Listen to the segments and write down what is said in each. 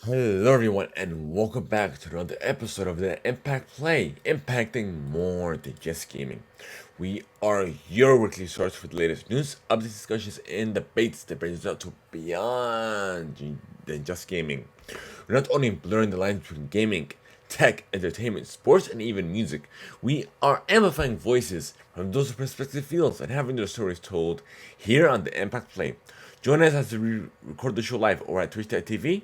Hello everyone and welcome back to another episode of the Impact Play, impacting more than just gaming. We are your weekly source for the latest news, updates, discussions, and debates that brings us out to beyond than just gaming. We're not only blurring the lines between gaming, tech, entertainment, sports, and even music. We are amplifying voices from those respective fields and having their stories told here on the Impact Play. Join us as we record the show live or at twitch.tv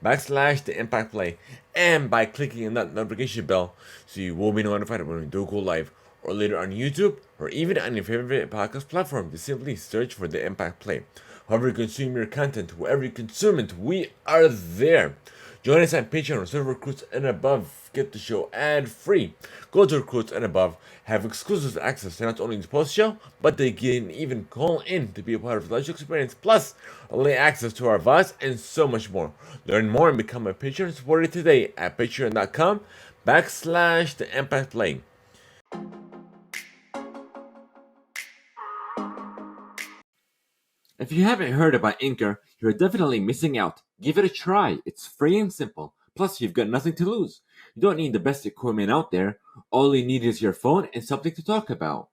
/ the Impact Play, and by clicking on that notification bell so you will be notified when we do go live, or later on YouTube, or even on your favorite podcast platform. Just simply search for the Impact Play. However you consume your content, wherever you consume it, we are there. Join us on Patreon or Server Recruits and above. Get the show ad free. Go to Recruits and above. Have exclusive access to not only the post show, but they can even call in to be a part of the live show experience. Plus, early access to our VODs and so much more. Learn more and become a Patreon supporter today at patreon.com / the Impact Play. If you haven't heard about Anchor, you're definitely missing out. Give it a try. It's free and simple. Plus, you've got nothing to lose. You don't need the best equipment out there. All you need is your phone and something to talk about.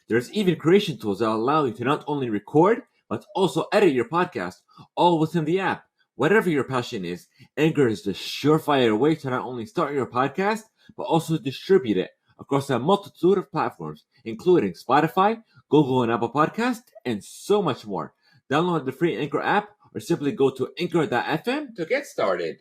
There's even creation tools that allow you to not only record, but also edit your podcast, all within the app. Whatever your passion is, Anchor is the surefire way to not only start your podcast, but also distribute it across a multitude of platforms, including Spotify, Google and Apple Podcasts, and so much more. Download the free Anchor app or simply go to anchor.fm to get started.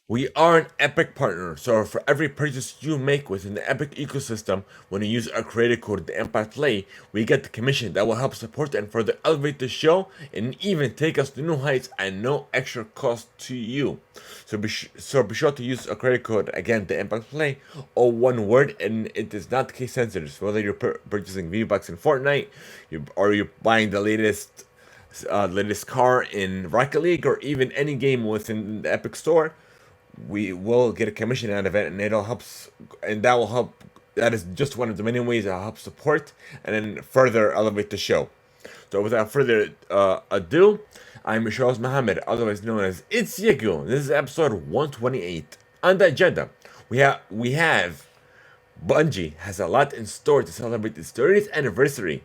We are an Epic partner, so for every purchase you make within the Epic ecosystem, when you use our creator code, the Impact Play, we get the commission that will help support and further elevate the show and even take us to new heights at no extra cost to you. So be sure to use our creator code, again, the Impact Play, all one word, and it is not case sensitive. So whether you're purchasing V-Bucks in Fortnite, or you're buying the latest car in Rocket League, or even any game within the Epic Store, we will get a commission out of it, and that will help. That is just one of the many ways that will help support and then further elevate the show. So without further ado, I'm Charles Mohammed, otherwise known as It's Yegu. This is episode 128. On the agenda, we have Bungie has a lot in store to celebrate its 30th anniversary.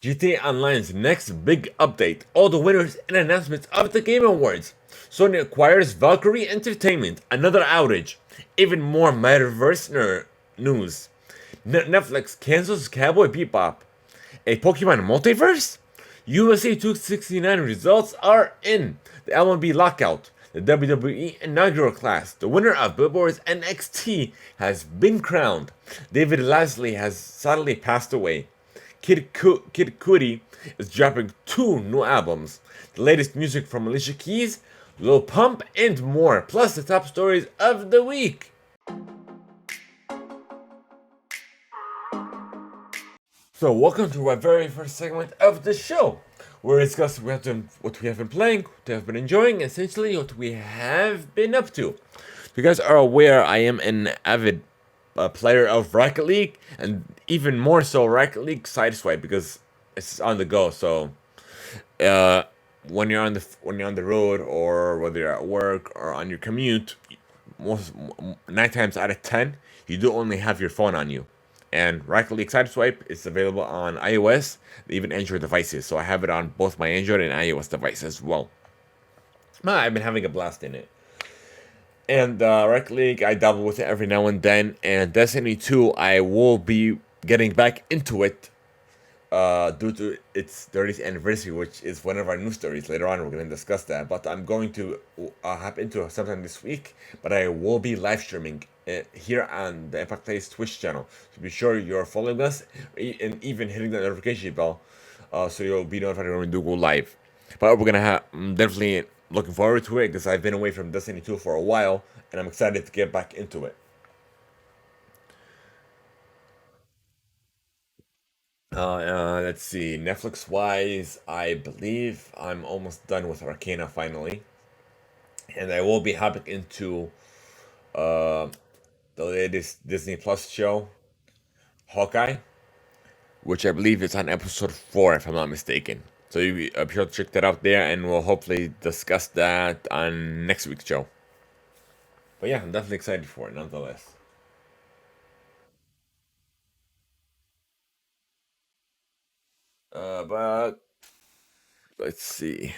GTA Online's next big update, all the winners and announcements of the Game Awards. Sony acquires Valkyrie Entertainment, another outage. Even more metaverse news. Netflix cancels Cowboy Bebop. A Pokemon multiverse? USA 269 results are in. The MLB lockout. The WWE inaugural class. The winner of Billboard's NXT has been crowned. David Lasley has sadly passed away. Kid Cudi is dropping 2 new albums. The latest music from Alicia Keys, Lil Pump, and more. Plus the top stories of the week. So welcome to our very first segment of the show, where we discuss what we have been playing, what we have been enjoying, essentially what we have been up to. If you guys are aware, I am an avid player of Rocket League, and even more so Rocket League Sideswipe, because it's on the go. So when you're on the road, or whether you're at work or on your commute, most 9 times out of 10 you do only have your phone on you. And Rocket League Sideswipe is available on iOS, even Android devices. So I have it on both my Android and iOS devices as well. I've been having a blast in it. And Rocket League, I dabble with it every now and then. And Destiny 2, I will be getting back into it due to its 30th anniversary, which is one of our news stories. Later on, we're going to discuss that. But I'm going to hop into it sometime this week. But I will be live streaming here on the Impact Play's Twitch channel. So be sure you're following us and even hitting the notification bell so you'll be notified when we do go live. But we're going to have definitely looking forward to it, because I've been away from Destiny 2 for a while, and I'm excited to get back into it. Let's see. Netflix wise, I believe I'm almost done with Arcana finally, and I will be hopping into uh, the latest Disney Plus show, Hawkeye, which I believe is on episode 4, if I'm not mistaken. So you be sure to check that out there, and we'll hopefully discuss that on next week's show. But yeah, I'm definitely excited for it, nonetheless. But let's see. I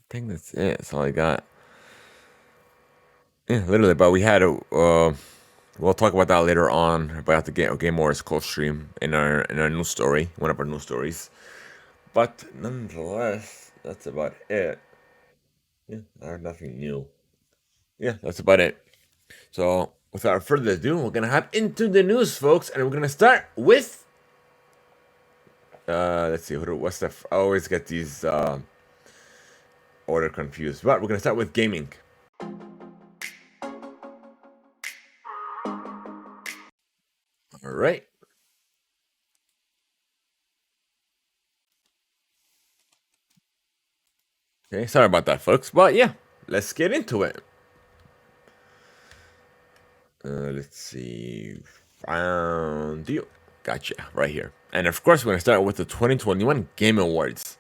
think that's it. That's all I got. Yeah, literally. But we had a. We'll talk about that later on about the Game Wars close stream in our news story, one of our news stories. But nonetheless, that's about it. Yeah, there's nothing new. Yeah, that's about it. So without further ado, we're gonna hop into the news, folks, and we're gonna start with. Let's see. What's the? I always get these order confused, but we're gonna start with gaming. All right. Okay, sorry about that, folks. But yeah, let's get into it. Let's see. Found you. Gotcha. Right here. And of course, we're going to start with the 2021 Game Awards.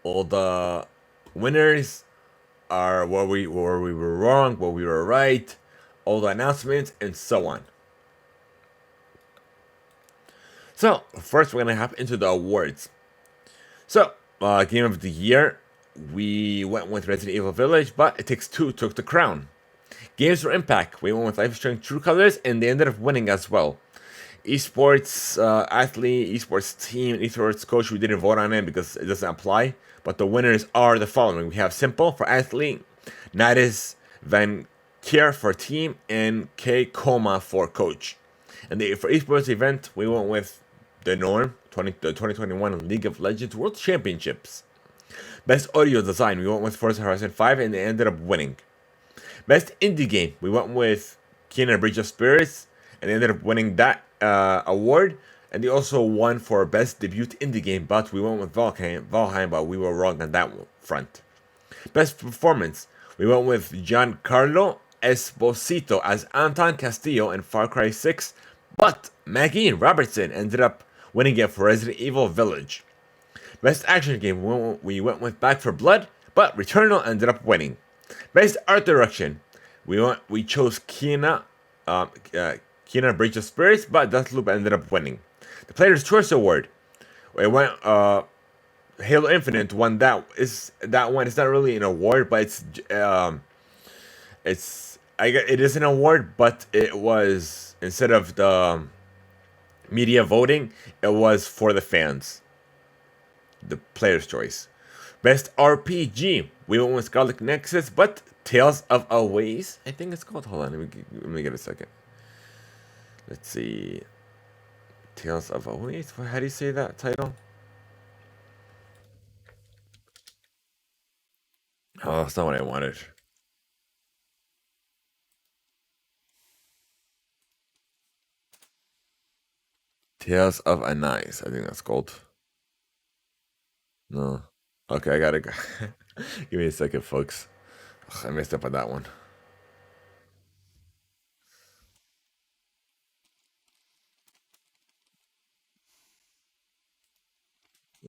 All the winners are where we were wrong, where we were right, all the announcements, and so on. So, first, we're going to hop into the awards. So, Game of the Year, we went with Resident Evil Village, but It Takes Two took the crown. Games for Impact, we went with Life is Strange True Colors, and they ended up winning as well. Esports athlete, esports team, esports coach, we didn't vote on it because it doesn't apply. But the winners are the following. We have Simple for athlete, Nadis Van Kier for team, and K Coma for coach. And for esports event, we went with the Norm, the 2021 League of Legends World Championships. Best audio design, we went with Forza Horizon 5, and they ended up winning. Best indie game, we went with Kena Bridge of Spirits, and they ended up winning that award. And they also won for best debut indie game, but we went with Valheim, but we were wrong on that front. Best performance, we went with Giancarlo Esposito as Anton Castillo in Far Cry 6, but Maggie Robertson ended up winning it for Resident Evil Village. Best action game, we went with Back for Blood, but Returnal ended up winning. Best art direction, we chose Kena Bridge of Spirits, but Deathloop ended up winning. The Player's Choice Award, it went Halo Infinite won that. That one? It's not really an award, but it is an award, but it was, instead of the media voting, it was for the fans. The Player's Choice. Best RPG, we went with Scarlet Nexus, but Tales of Aways, I think it's called. Hold on, let me get a second. Let's see. Tales of Aways. How do you say that title? Oh, that's not what I wanted. Tales of Anais, I think that's called. No. Okay, I gotta go. Give me a second, folks. Ugh, I messed up on that one.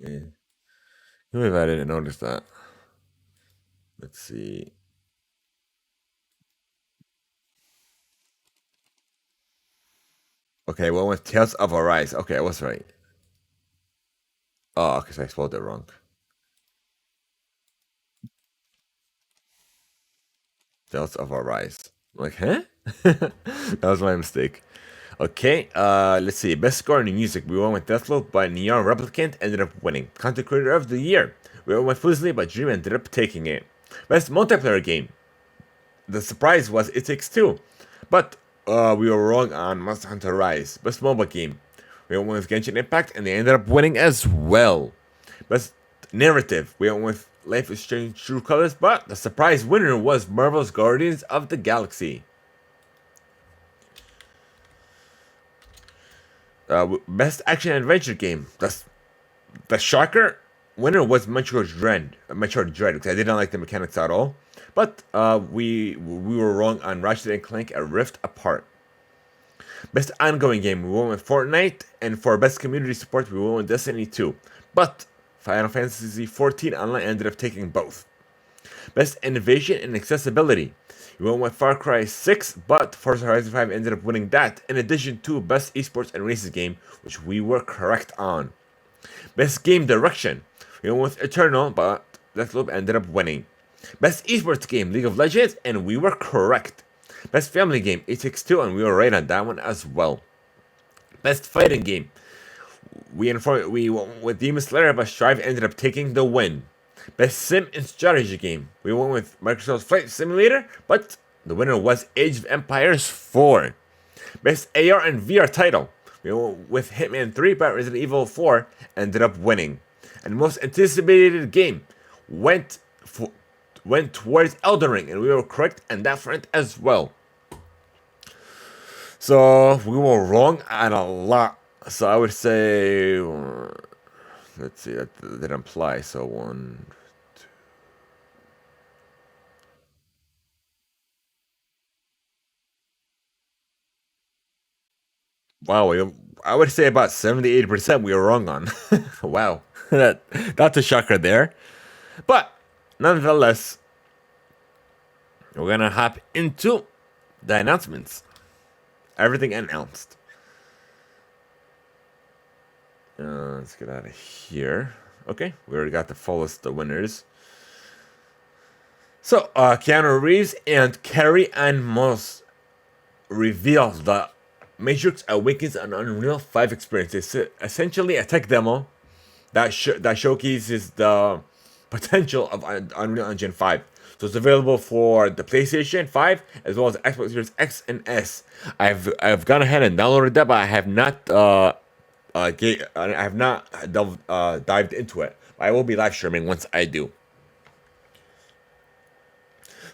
Yeah. Maybe I didn't notice that. Let's see. Okay, well, with Tales of Arise. Okay, I was right. Oh, because I spelled it wrong. Tales of Arise. Like, huh? That was my mistake. Okay, let's see. Best score in music. We went with Deathloop, but Neon Replicant ended up winning. Content Creator of the Year. We went with Fusely, but Dream ended up taking it. Best multiplayer game. The surprise was It Takes Two, but we were wrong on Monster Hunter Rise. Best mobile game. We went with Genshin Impact, and they ended up winning as well. Best narrative. We went with Life is Strange True Colors, but the surprise winner was Marvel's Guardians of the Galaxy. Best action adventure game. The shocker winner was Metroid Dread. Because I didn't like the mechanics at all. But we were wrong on Ratchet and Clank: A Rift Apart. Best ongoing game, we went with Fortnite, and for best community support, we went with Destiny 2. But Final Fantasy XIV Online ended up taking both. Best Innovation and Accessibility. We went with Far Cry 6, but Forza Horizon 5 ended up winning that, in addition to Best Esports and Races Game, which we were correct on. Best Game Direction. We went with Eternal, but Deathloop ended up winning. Best Esports Game, League of Legends, and we were correct. Best Family Game, It Takes Two, and we were right on that one as well. Best Fighting Game. We went with Demon Slayer, but Strive ended up taking the win. Best Sim and Strategy Game. We went with Microsoft's Flight Simulator, but the winner was Age of Empires 4. Best AR and VR title. We went with Hitman 3, but Resident Evil 4 ended up winning. And most anticipated game went towards Elden Ring, and we were correct on that front as well. So we were wrong on a lot. So I would say, let's see, that didn't apply. So one, two. Wow, I would say about 78% we were wrong on. Wow, that's a shocker there. But nonetheless, we're gonna hop into the announcements. Everything announced. Let's get out of here. Okay, we already got the full list of winners. So, Keanu Reeves and Carrie Ann Moss reveal the Matrix Awakens an Unreal 5 experience. It's essentially a tech demo that showcases the potential of Unreal Engine 5. So it's available for the PlayStation 5 as well as Xbox Series X and S. I've gone ahead and downloaded that, but I have not dived into it. I will be live streaming once I do.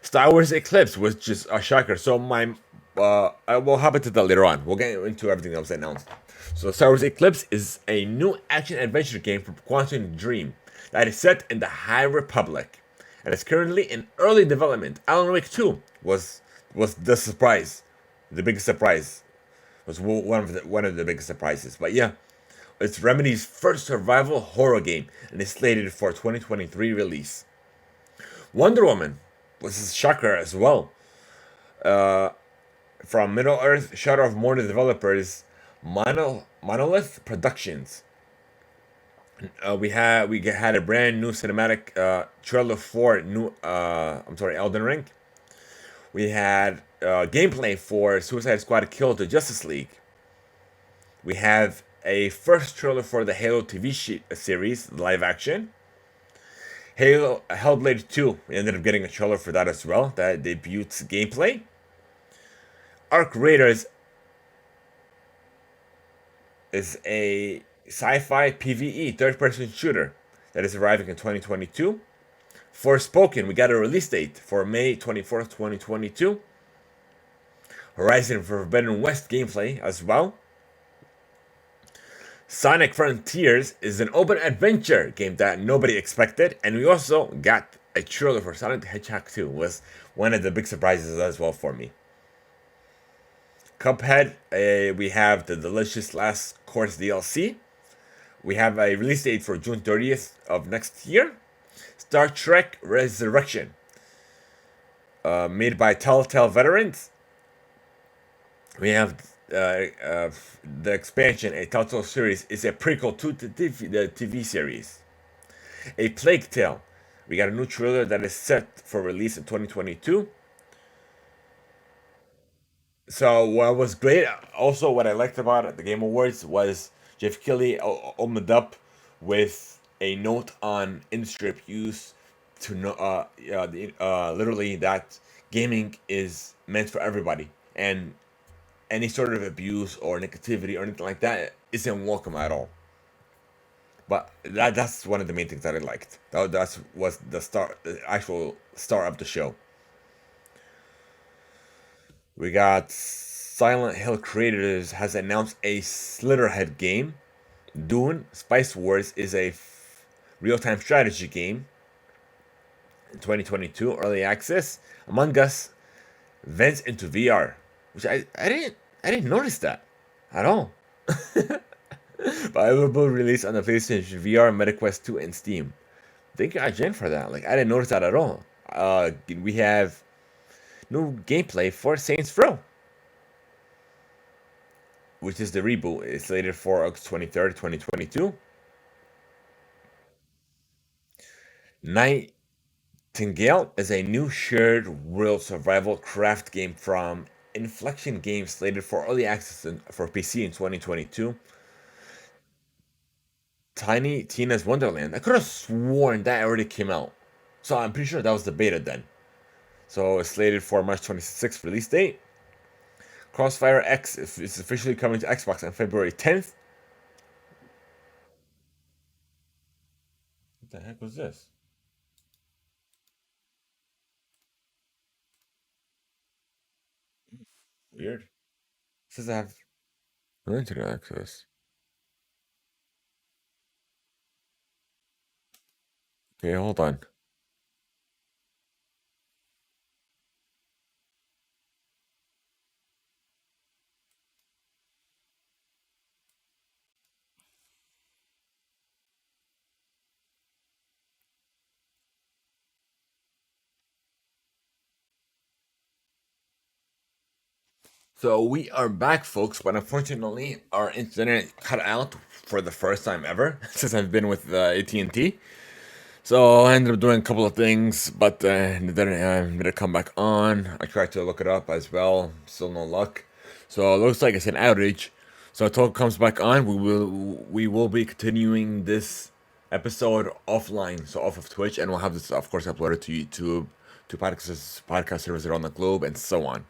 Star Wars Eclipse was just a shocker. So I will hop into that later on. We'll get into everything that was announced. So Star Wars Eclipse is a new action adventure game from Quantum Dream that is set in the High Republic, and is currently in early development. Alan Wake 2 was the surprise, the biggest surprise. Was one of the biggest surprises. But yeah, it's Remedy's first survival horror game and is slated for 2023 release. Wonder Woman was a shocker as well. From Middle Earth Shadow of Mordor developers Monolith Productions. We had a brand new cinematic trailer for Elden Ring. We had gameplay for Suicide Squad Kill the Justice League. We have a first trailer for the Halo TV series live action. Halo Hellblade 2, we ended up getting a trailer for that as well. That debuts gameplay. Arc Raiders is a sci-fi PvE third-person shooter that is arriving in 2022. Forspoken, we got a release date for May 24th, 2022. Horizon Forbidden West gameplay as well. Sonic Frontiers is an open adventure game that nobody expected, and we also got a trailer for Sonic the Hedgehog 2. Was one of the big surprises as well for me. Cuphead, we have the Delicious Last Course DLC. We have a release date for June 30th of next year. Star Trek Resurrection, made by Telltale veterans. We have the expansion, a Telltale series, is a prequel to the TV series. A Plague Tale. We got a new trailer that is set for release in 2022. So what was great, also what I liked about it, the Game Awards, was Jeff Keighley opened up with a note on industry abuse to know, literally that gaming is meant for everybody, and any sort of abuse or negativity or anything like that isn't welcome at all. But that's one of the main things that I liked. That was the actual star of the show. We got Silent Hill Creators has announced a Slitherhead game. Dune Spice Wars is a real-time strategy game in 2022, early access. Among Us vents into VR, which I didn't notice that at all. But it will be released on the PlayStation VR, MetaQuest 2, and Steam. Thank you, IGN, for that. Like, I didn't notice that at all. We have new gameplay for Saints Row, which is the reboot. It's slated for August 23rd, 2022. Nightingale is a new shared world survival craft game from Inflection Games, slated for early access for PC in 2022. Tiny Tina's Wonderland. I could have sworn that already came out. So I'm pretty sure that was the beta then. So it's slated for March 26th release date. Crossfire X is officially coming to Xbox on February 10th. What the heck was this? Weird. It says I have no internet access. Okay, hold on. So we are back, folks, but unfortunately, our internet cut out for the first time ever since I've been with AT&T. So I ended up doing a couple of things, but then I'm gonna come back on. I tried to look it up as well, still no luck. So it looks like it's an outage. So until it comes back on, we will be continuing this episode offline, so off of Twitch, and we'll have this, of course, uploaded to YouTube, to podcast servers around the globe, and so on.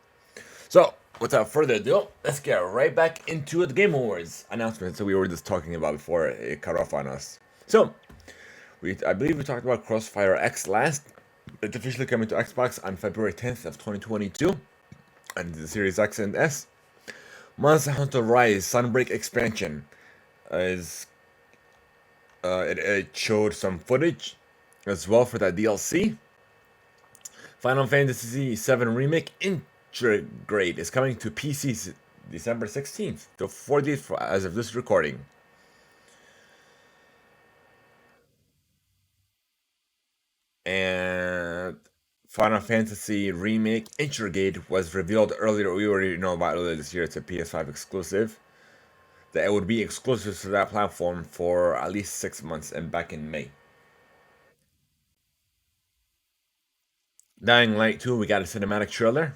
So, without further ado, let's get right back into the Game Awards announcements that we were just talking about before it cut off on us. So, I believe we talked about Crossfire X last. It's officially coming to Xbox on February 10th of 2022, and the Series X and S. Monster Hunter Rise Sunbreak expansion is it showed some footage as well for that DLC. Final Fantasy VII Remake Integrate is coming to PC December 16th, the 40th as of this recording. And Final Fantasy Remake Integrate was revealed earlier. We already know about earlier this year. It's a PS5 exclusive. That it would be exclusive to that platform for at least 6 months and back in May. Dying Light 2, we got a cinematic trailer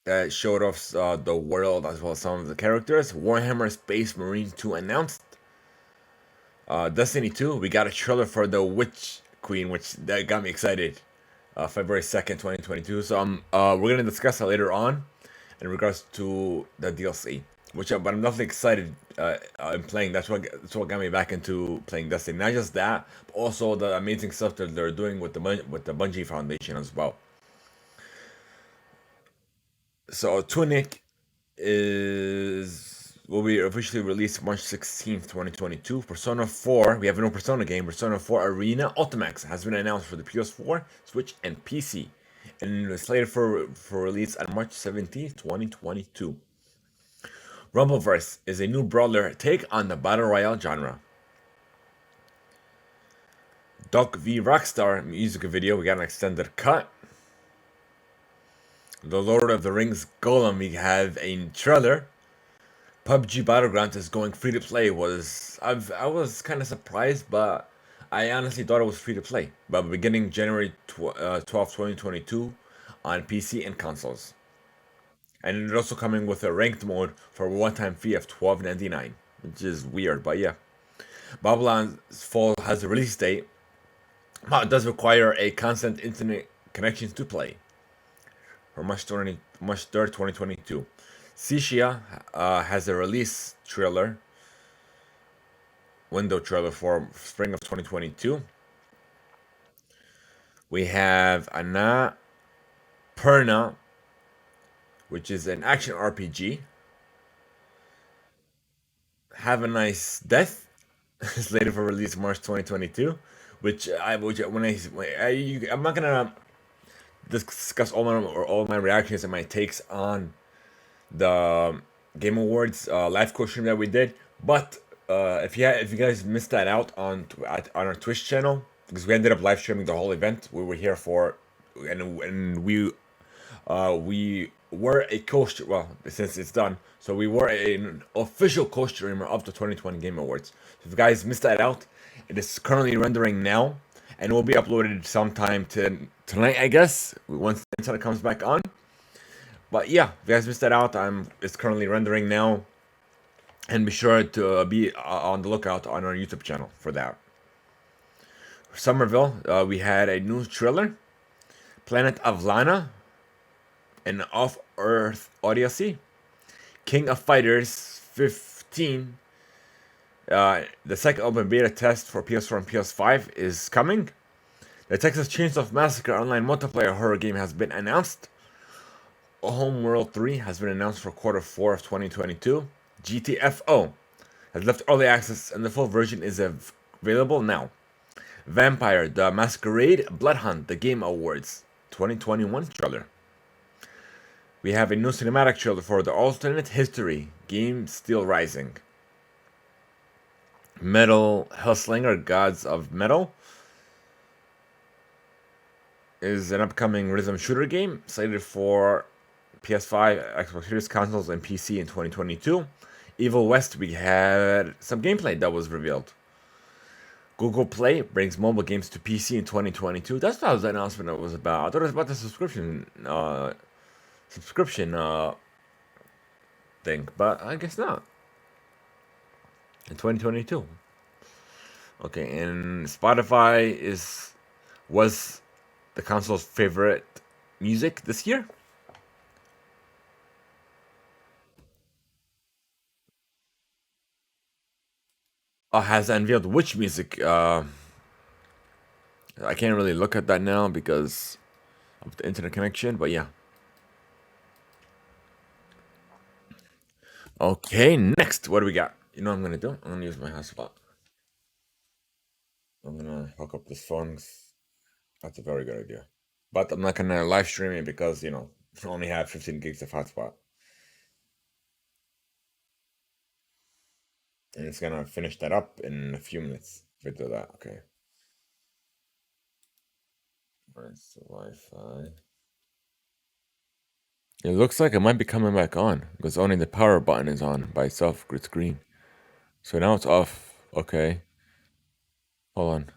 that showed off the world as well as some of the characters. Warhammer Space Marine 2 announced. Destiny 2, we got a trailer for the Witch Queen, which that got me excited. February 2nd, 2022. So we're gonna discuss that later on in regards to the DLC. But I'm definitely excited in playing. That's what got me back into playing Destiny. Not just that, but also the amazing stuff that they're doing with the Bungie Foundation as well. So Tunic is will be officially released March 16th, 2022. Persona 4, we have a new Persona game. Persona 4 Arena Ultimax has been announced for the PS4, Switch, and PC, and it's slated for release on March 17th, 2022. Rumbleverse is a new brawler take on the battle royale genre. Duck v Rockstar music video, we got an extended cut. The Lord of the Rings Golem, we have a trailer. PUBG Battlegrounds is going free to play. I was kind of surprised, but I honestly thought it was free to play. But beginning January 12th, 2022 on PC and consoles. And it's also coming with a ranked mode for a one-time fee of $12.99, which is weird, but yeah. Babylon's Fall has a release date, but it does require a constant internet connection to play. For March 3rd, 2022. Sishia has a release window trailer for spring of 2022. We have Anna Perna, which is an action RPG. Have a Nice Death is slated for release March 2022. I'm not gonna discuss all my reactions and my takes on the Game Awards live coach stream that we did. But if you guys missed that out on our Twitch channel, because we ended up live streaming the whole event, we were here for, and we were a co-streamer. Well, since it's done, so we were an official co-streamer of the 2020 Game Awards. So if you guys missed that out, it is currently rendering now, and will be uploaded sometime tonight, I guess, once the internet comes back on. But yeah, if you guys missed that out, it's currently rendering now, and be sure to be on the lookout on our YouTube channel for that. Somerville, we had a new trailer, Planet of Lana, an Off-Earth Odyssey, King of Fighters 15. The second open beta test for PS4 and PS5 is coming. The Texas Chainsaw Massacre online multiplayer horror game has been announced. Homeworld 3 has been announced for Q4 of 2022. GTFO has left early access and the full version is available now. Vampire the Masquerade Blood Hunt, the Game Awards 2021 trailer. We have a new cinematic trailer for the alternate history game Steel Rising. Metal Hellslinger Gods of Metal is an upcoming rhythm shooter game slated for PS5, Xbox Series consoles, and PC in 2022. Evil West, we had some gameplay that was revealed. Google Play brings mobile games to PC in 2022. That's what the announcement was about. I thought it was about the subscription thing, but I guess not. In 2022. Okay, and Spotify was the console's favorite music this year. Has unveiled which music. I can't really look at that now because of the internet connection, but yeah. Okay, next, what do we got? You know what I'm gonna do? I'm gonna use my hotspot. I'm gonna hook up this phone. That's a very good idea. But I'm not gonna live stream it because, I only have 15 gigs of hotspot. And it's gonna finish that up in a few minutes if I do that. Okay. Alright, so Wi-Fi. It looks like it might be coming back on because only the power button is on by itself. It's green. So now it's off. Okay. Hold on.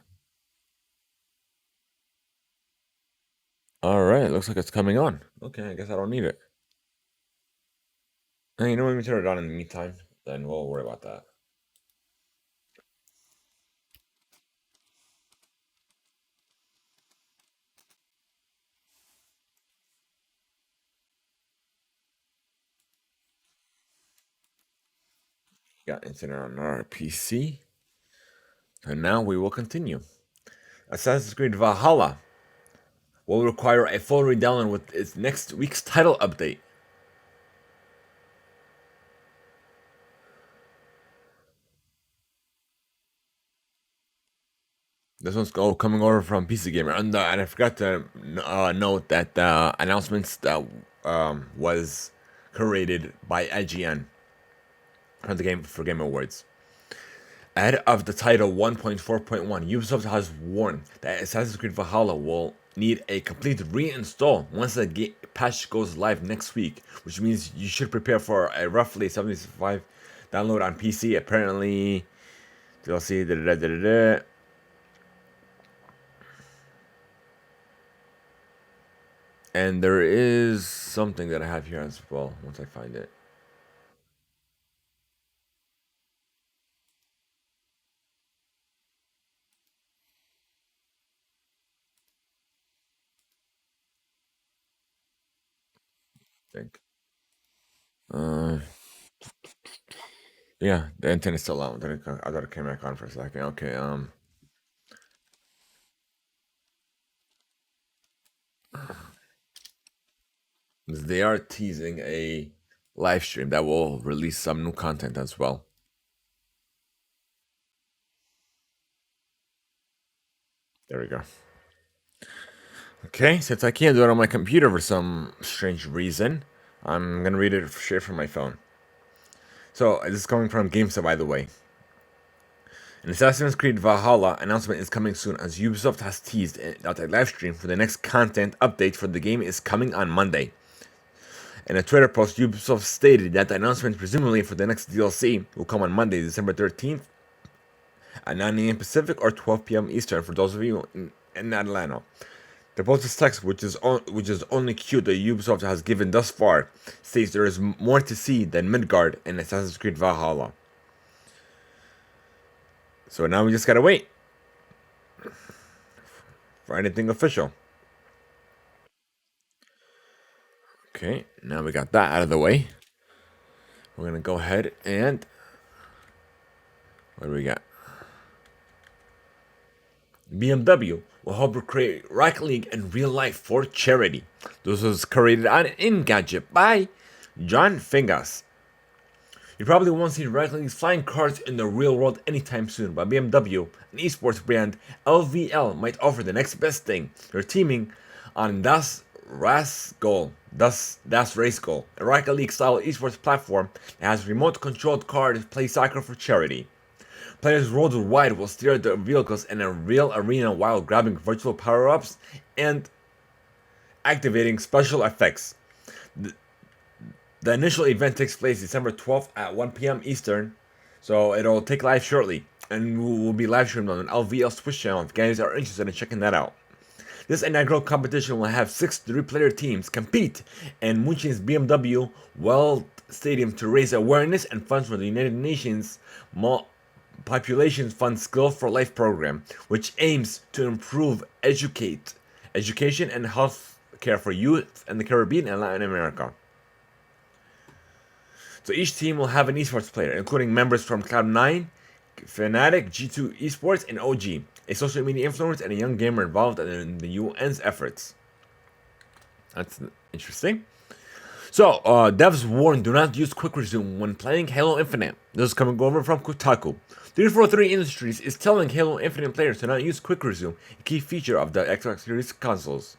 Alright, looks like it's coming on. Okay, I guess I don't need it. Hey, you know what? Let me turn it on in the meantime. Then we'll worry about that. Got internet on our PC. And now we will continue. Assassin's Creed Valhalla will require a full redownload with its next week's title update. This one's coming over from PC Gamer, and I forgot to note that the announcements that was curated by IGN for the Game Awards. Ahead of the title 1.4.1, Ubisoft has warned that Assassin's Creed Valhalla will need a complete reinstall once the patch goes live next week, which means you should prepare for a roughly 75 download on PC. Apparently, DLC. And there is something that I have here as well once I find it. I think. Yeah, the internet's still out. I thought it came back on for a second. Okay, they are teasing a live stream that will release some new content as well. There we go. Okay, since I can't do it on my computer for some strange reason, I'm gonna read it straight from my phone. So this is coming from GameStop, by the way. An Assassin's Creed Valhalla announcement is coming soon, as Ubisoft has teased that a live stream for the next content update for the game is coming on Monday. In a Twitter post, Ubisoft stated that the announcement, presumably for the next DLC, will come on Monday, December 13th at 9 a.m. Pacific or 12 p.m. Eastern for those of you in Atlanta. The post's text, which is only cute that Ubisoft has given thus far, states there is more to see than Midgard in Assassin's Creed Valhalla. So now we just gotta wait for anything official. Okay, now we got that out of the way. We're gonna go ahead and what do we got? BMW will help recreate Rocket League in real life for charity. This was created on Engadget by John Fingas. You probably won't see Rocket League's flying cars in the real world anytime soon, but BMW, an esports brand, LVL, might offer the next best thing. They're teaming on Das Race Goal, a Rocket League style esports platform that has remote controlled cars to play soccer for charity. Players worldwide will steer their vehicles in a real arena while grabbing virtual power-ups and activating special effects. The initial event takes place December 12th at 1 p.m. Eastern, so it'll take live shortly, and will be live streamed on an LVL Switch channel if guys are interested in checking that out. This inaugural competition will have 6 3-player teams compete in München's BMW World Stadium to raise awareness and funds for the United Nations Population Fund Skill for Life program, which aims to improve education and health care for youth in the Caribbean and Latin America. So each team will have an esports player, including members from Cloud9, Fnatic, G2 Esports, and OG, a social media influencer and a young gamer involved in the UN's efforts. That's interesting. So, devs warn do not use quick resume when playing Halo Infinite. This is coming over from Kotaku. 343 Industries is telling Halo Infinite players to not use quick resume, a key feature of the Xbox Series consoles.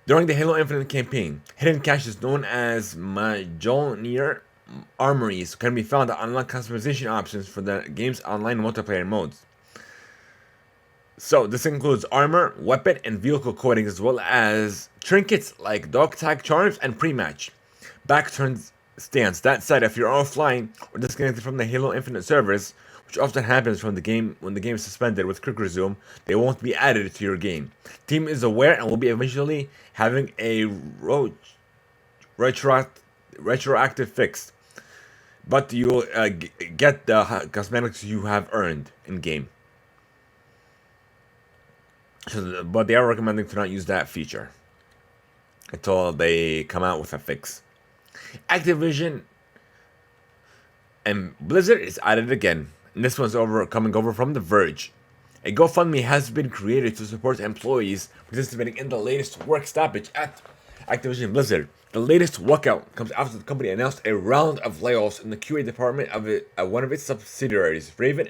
During the Halo Infinite campaign, hidden caches known as Mjolnir armories can be found to unlock customization options for the game's online multiplayer modes. So this includes armor, weapon, and vehicle coatings, as well as trinkets like dog tag charms and pre-match back-turned stance. That said, if you're offline or disconnected from the Halo Infinite servers, which often happens when the game is suspended with quick resume, they won't be added to your game. Team is aware and will be eventually having a retroactive fix, but you'll get the cosmetics you have earned in game. But they are recommending to not use that feature until they come out with a fix. Activision and Blizzard is at it again. And this one's coming over from The Verge. A GoFundMe has been created to support employees participating in the latest work stoppage at Activision Blizzard. The latest walkout comes after the company announced a round of layoffs in the QA department of one of its subsidiaries, Raven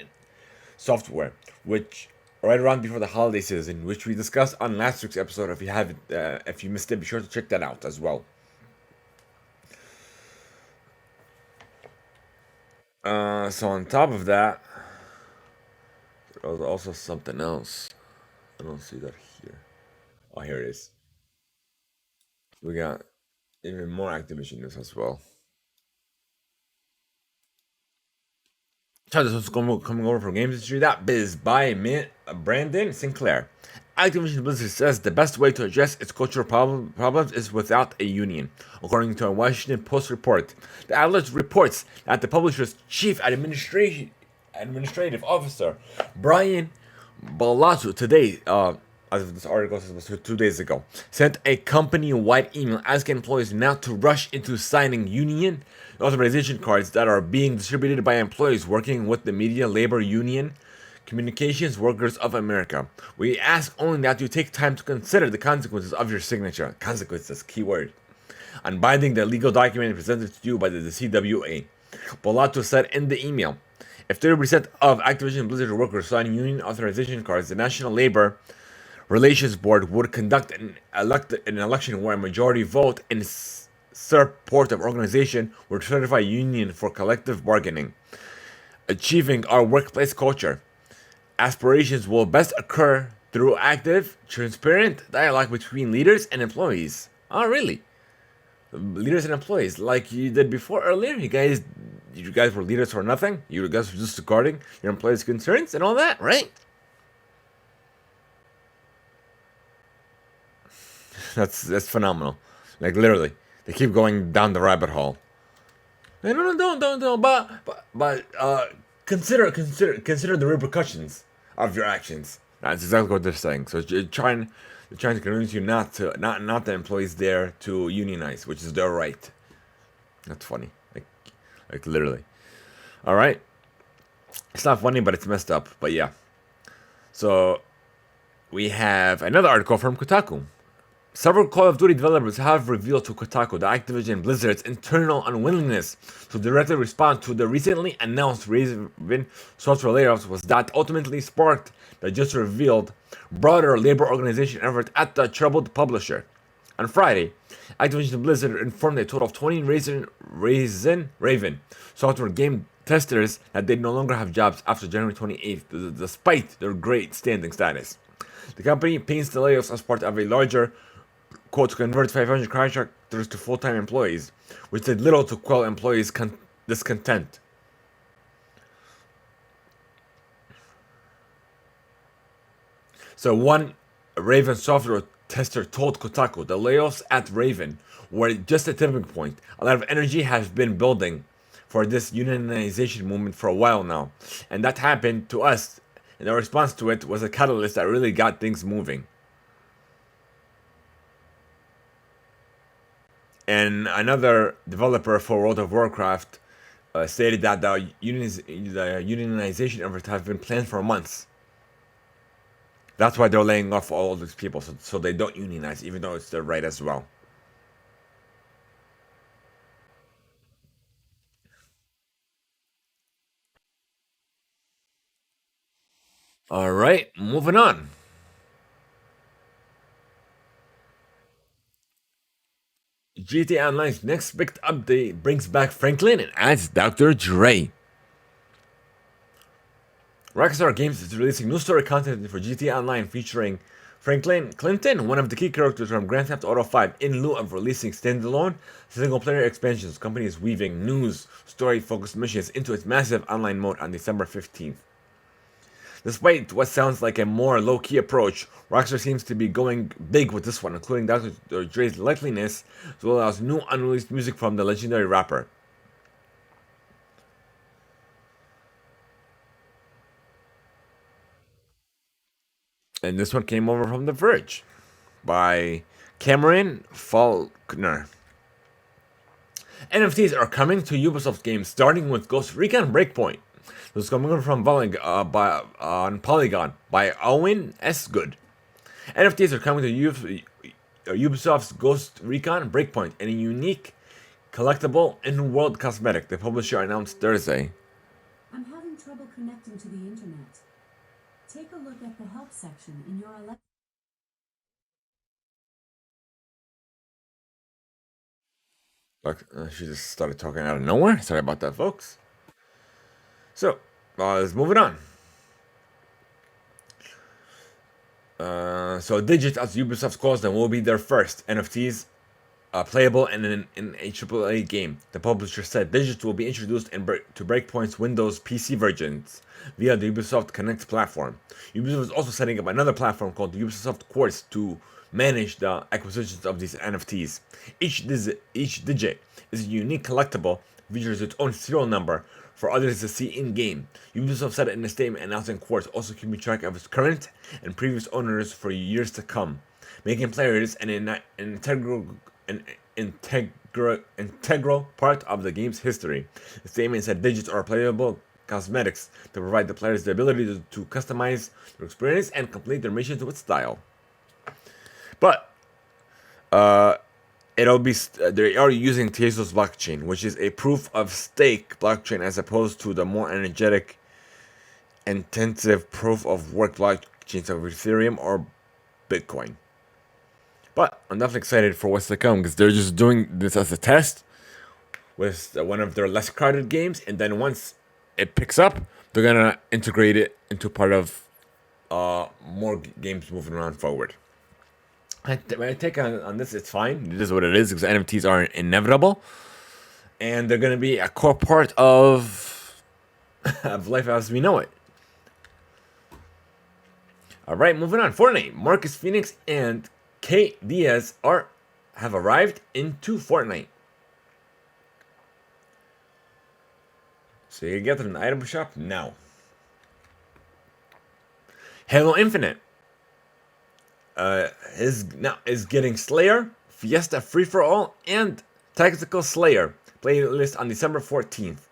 Software, which right around before the holiday season, which we discussed on last week's episode. If you missed it, be sure to check that out as well. So on top of that, there was also something else. I don't see that here. Oh, here it is. We got even more Activision news as well. So this was coming over from GamesIndustry.biz by Brandon Sinclair. Activision Blizzard says the best way to address its cultural problems is without a union. According to a Washington Post report, the outlet reports that the publisher's chief administrative officer, Brian Balato, today, as this article says, was 2 days ago, sent a company-wide email asking employees not to rush into signing union authorization cards that are being distributed by employees working with the Media Labor Union Communications Workers of America. We ask only that you take time to consider the consequences of your signature. Consequences, keyword. On binding the legal document presented to you by the CWA. Bolato said in the email, if 30% of Activision Blizzard workers sign union authorization cards, the National Labor Relations Board would conduct an election where a majority vote in supportive organization with a certified union for collective bargaining. Achieving our workplace culture. Aspirations will best occur through active, transparent dialogue between leaders and employees. Oh, really? Leaders and employees, like you did before earlier. You guys were leaders for nothing. You guys were just regarding your employees' concerns and all that, right? That's phenomenal. Like literally, they keep going down the rabbit hole. No, no, no, don't. But consider the repercussions of your actions. That's exactly what they're saying. So they're trying to convince you not the employees there to unionize, which is their right. That's funny. Like literally. All right. It's not funny, but it's messed up. But yeah. So we have another article from Kotaku. Several Call of Duty developers have revealed to Kotaku that Activision Blizzard's internal unwillingness to directly respond to the recently announced Raven software layoffs was that ultimately sparked the just revealed broader labor organization effort at the troubled publisher. On Friday, Activision Blizzard informed a total of 20 Raven software game testers that they no longer have jobs after January 28th, despite their great standing status. The company paints the layoffs as part of a larger quote to convert 500 contractors to full-time employees, which did little to quell employees' discontent. So one Raven software tester told Kotaku the layoffs at Raven were just a tipping point. A lot of energy has been building for this unionization movement for a while now, and that happened to us, and our response to it was a catalyst that really got things moving. And another developer for World of Warcraft stated that the unionization efforts have been planned for months. That's why they're laying off all these people, so they don't unionize, even though it's their right as well. All right, moving on. GTA Online's next big update brings back Franklin and adds Dr. Dre. Rockstar Games is releasing new story content for GTA Online featuring Franklin Clinton, one of the key characters from Grand Theft Auto 5, in lieu of releasing standalone single-player expansions. The company is weaving news, story-focused missions into its massive online mode on December 15th. Despite what sounds like a more low-key approach, Rockstar seems to be going big with this one, including Dr. Dre's likeliness, as well as new unreleased music from the legendary rapper. And this one came over from The Verge by Cameron Faulkner. NFTs are coming to Ubisoft games, starting with Ghost Recon Breakpoint. This is coming from on Polygon by Owen S. Good. NFTs are coming to Ubisoft's Ghost Recon Breakpoint in a unique, collectible, in-world cosmetic, the publisher announced Thursday. I'm having trouble connecting to the internet. Take a look at the help section in your She just started talking out of nowhere. Sorry about that, folks. So, let's move it on. So Digit, as Ubisoft calls them, will be their first NFTs playable in a AAA game. The publisher said Digit will be introduced to Breakpoint's Windows PC versions via the Ubisoft Connect platform. Ubisoft is also setting up another platform called Ubisoft Quartz to manage the acquisitions of these NFTs. Each digit is a unique collectible, features its own serial number for others to see in-game. Ubisoft said in a statement announcing Quartz also keeping track of its current and previous owners for years to come, making players an integral part of the game's history. The statement said digits are playable cosmetics to provide the players the ability to customize their experience and complete their missions with style. But they are using Tezos blockchain, which is a proof of stake blockchain as opposed to the more energetic, intensive proof of work blockchains of Ethereum or Bitcoin. But I'm definitely excited for what's to come because they're just doing this as a test with one of their less crowded games, and then once it picks up, they're gonna integrate it into part of more games moving around forward. My take on this, it's fine. It is what it is because NFTs are inevitable, and they're gonna be a core part of life as we know it. All right, moving on. Fortnite. Marcus Phoenix and Kate Diaz have arrived into Fortnite. So you can get them in the item shop now. Halo Infinite is getting Slayer, Fiesta Free for All, and Tactical Slayer playlist on December 14th.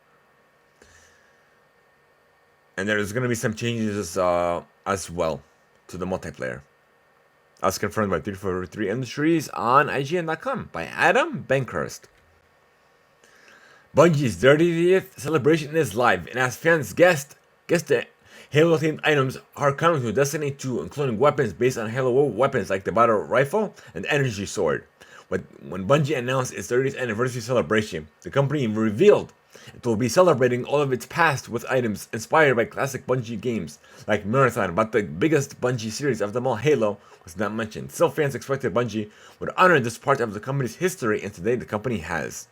And there's going to be some changes as well to the multiplayer. As confirmed by 343 Industries on IGN.com by Adam Bankhurst. Bungie's 30th celebration is live, and as fans guessed it, Halo-themed items are coming to Destiny 2, including weapons based on Halo weapons like the Battle Rifle and Energy Sword. When Bungie announced its 30th anniversary celebration, the company revealed it will be celebrating all of its past with items inspired by classic Bungie games like Marathon, but the biggest Bungie series of them all, Halo, was not mentioned. Still, fans expected Bungie would honor this part of the company's history, and today the company has.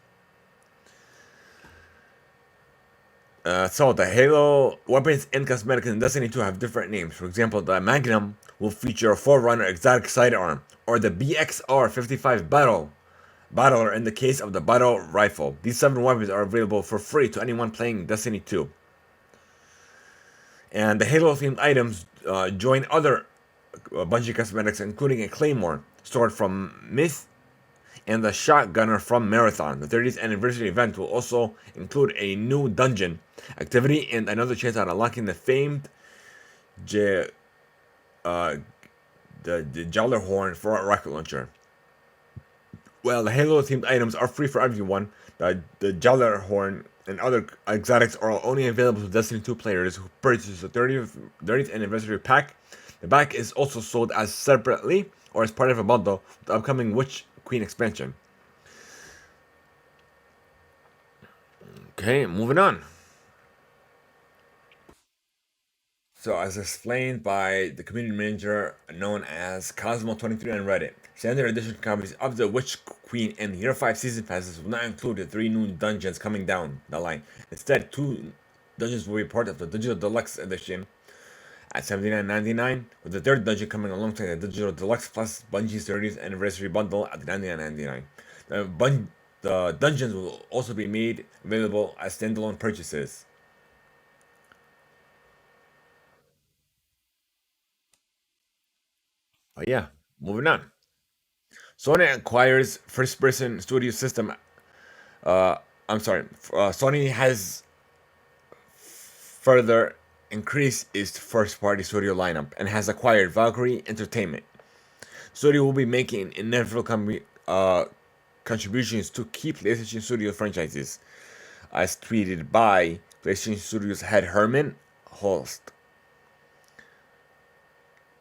So the Halo weapons and cosmetics in Destiny 2 have different names. For example, the Magnum will feature a Forerunner exotic sidearm, or the BXR-55 Battler in the case of the Battle Rifle. These 7 weapons are available for free to anyone playing Destiny 2. And the Halo-themed items join other Bungie cosmetics, including a Claymore, sword from Myth, and the Shotgunner from Marathon. The 30th anniversary event will also include a new dungeon activity and another chance at unlocking the famed the Jowler Horn for a rocket launcher. Well, the Halo-themed items are free for everyone. The Jowler Horn and other exotics are only available to Destiny 2 players who purchase the 30th anniversary pack. The pack is also sold as separately or as part of a bundle with the upcoming Witch Queen expansion. Okay, moving on. So, as explained by the community manager known as Cosmo23 on Reddit, standard edition copies of the Witch Queen and Year 5 season passes will not include the 3 new dungeons coming down the line. Instead, 2 dungeons will be part of the Digital Deluxe edition at $79.99, with the 3rd dungeon coming alongside the Digital Deluxe plus Bungie's 30th anniversary bundle at $99.99. The dungeons will also be made available as standalone purchases. Oh yeah, moving on. Sony acquires first-person studio system. Sony has further increased its first-party studio lineup and has acquired Valkyrie Entertainment. Studio will be making inevitable contributions to key PlayStation Studio franchises, as tweeted by PlayStation Studios head Herman Holst.